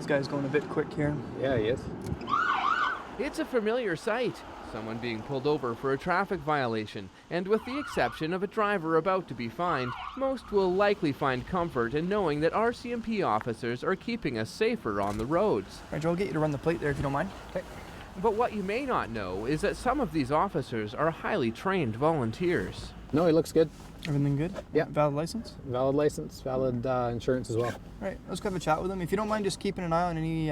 This guy's going a bit quick here. Yeah, he is. It's a familiar sight. Someone being pulled over for a traffic violation, and with the exception of a driver about to be fined, most will likely find comfort in knowing that RCMP officers are keeping us safer on the roads. All right, Joe, I'll get you to run the plate there if you don't mind. Okay. But what you may not know is that some of these officers are highly trained volunteers. No, he looks good. Everything good? Yeah. Valid license? Valid license, valid insurance as well. All right, let's go have a chat with him. If you don't mind just keeping an eye on any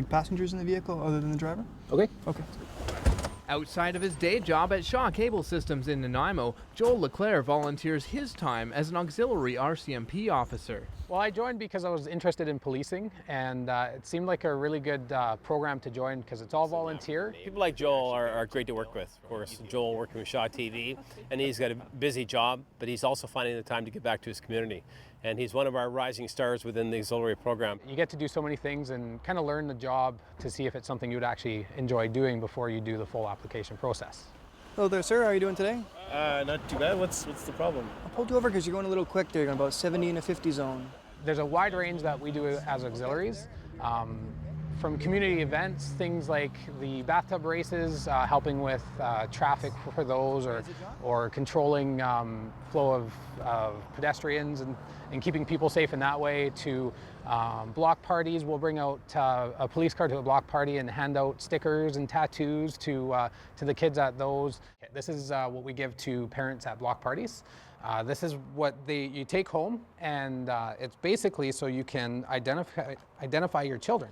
passengers in the vehicle other than the driver. Okay. Okay. Outside of his day job at Shaw Cable Systems in Nanaimo, Joel Leclerc volunteers his time as an auxiliary RCMP officer. Well, I joined because I was interested in policing, and it seemed like a really good program to join because it's all volunteer. People like Joel are great to work with. Of course, Joel working with Shaw TV, and he's got a busy job, but he's also finding the time to get back to his community. And he's one of our rising stars within the auxiliary program. You get to do so many things and kind of learn the job to see if it's something you'd actually enjoy doing before you do the full application process. Hello there, sir. How are you doing today? Not too bad. What's the problem? I pulled you over because you're going a little quick there. You're going about 70 in a 50 zone. There's a wide range that we do as auxiliaries. From community events, things like the bathtub races, helping with traffic for those, or controlling flow of pedestrians and keeping people safe in that way, to block parties. We'll bring out a police car to a block party and hand out stickers and tattoos to the kids at those. This is what we give to parents at block parties. This is what you take home, and it's basically so you can identify your children.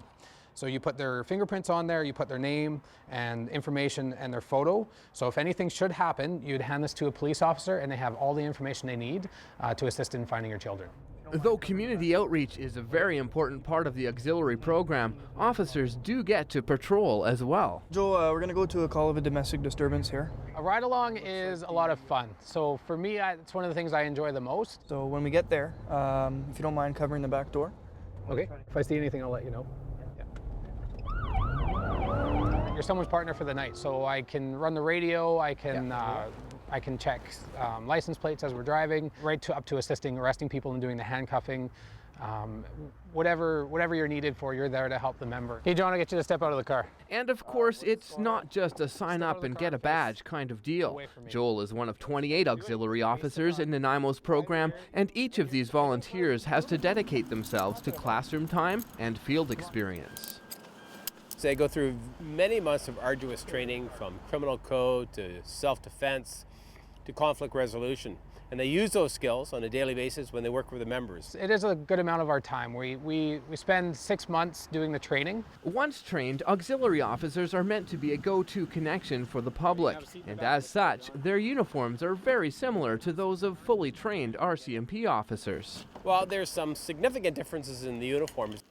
So you put their fingerprints on there, you put their name and information and their photo. So if anything should happen, you'd hand this to a police officer and they have all the information they need to assist in finding your children. Though community outreach is a very important part of the auxiliary program, officers do get to patrol as well. Joe, we're going to go to a call of a domestic disturbance here. A ride-along is a lot of fun. So for me, it's one of the things I enjoy the most. So when we get there, if you don't mind covering the back door. Okay. If I see anything, I'll let you know. You're someone's partner for the night, so I can run the radio, I can check license plates as we're driving, up to assisting arresting people and doing the handcuffing. Whatever you're needed for, you're there to help the member. Hey John, I'll get you to step out of the car. And of course, it's not just a sign up and get a badge kind of deal. Joel is one of 28 auxiliary officers in Nanaimo's program, and each of these volunteers has to dedicate themselves to classroom time and field experience. They go through many months of arduous training, from criminal code to self-defense to conflict resolution. And they use those skills on a daily basis when they work with the members. It is a good amount of our time. We spend 6 months doing the training. Once trained, auxiliary officers are meant to be a go-to connection for the public. And as such, their uniforms are very similar to those of fully trained RCMP officers. Well, there's some significant differences in the uniforms.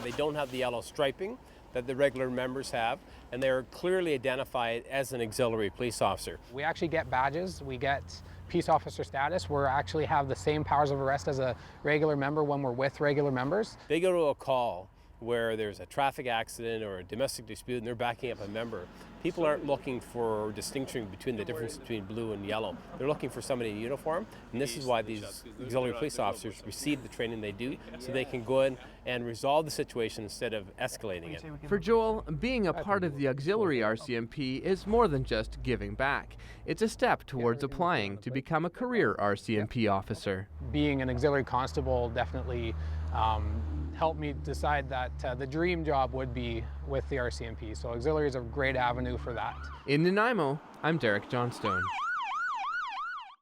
They don't have the yellow striping that the regular members have, and they're clearly identified as an auxiliary police officer. We actually get badges, we get peace officer status. We actually have the same powers of arrest as a regular member when we're with regular members. They go to a call where there's a traffic accident or a domestic dispute and they're backing up a member. People aren't looking for distinction between the difference between blue and yellow. They're looking for somebody in uniform, and this is why these auxiliary police officers receive the training they do, so they can go in and resolve the situation instead of escalating it. For Joel, being a part of the auxiliary RCMP is more than just giving back. It's a step towards applying to become a career RCMP officer. Being an auxiliary constable definitely helped me decide that the dream job would be with the RCMP. So auxiliary is a great avenue for that. In Nanaimo, I'm Derek Johnstone.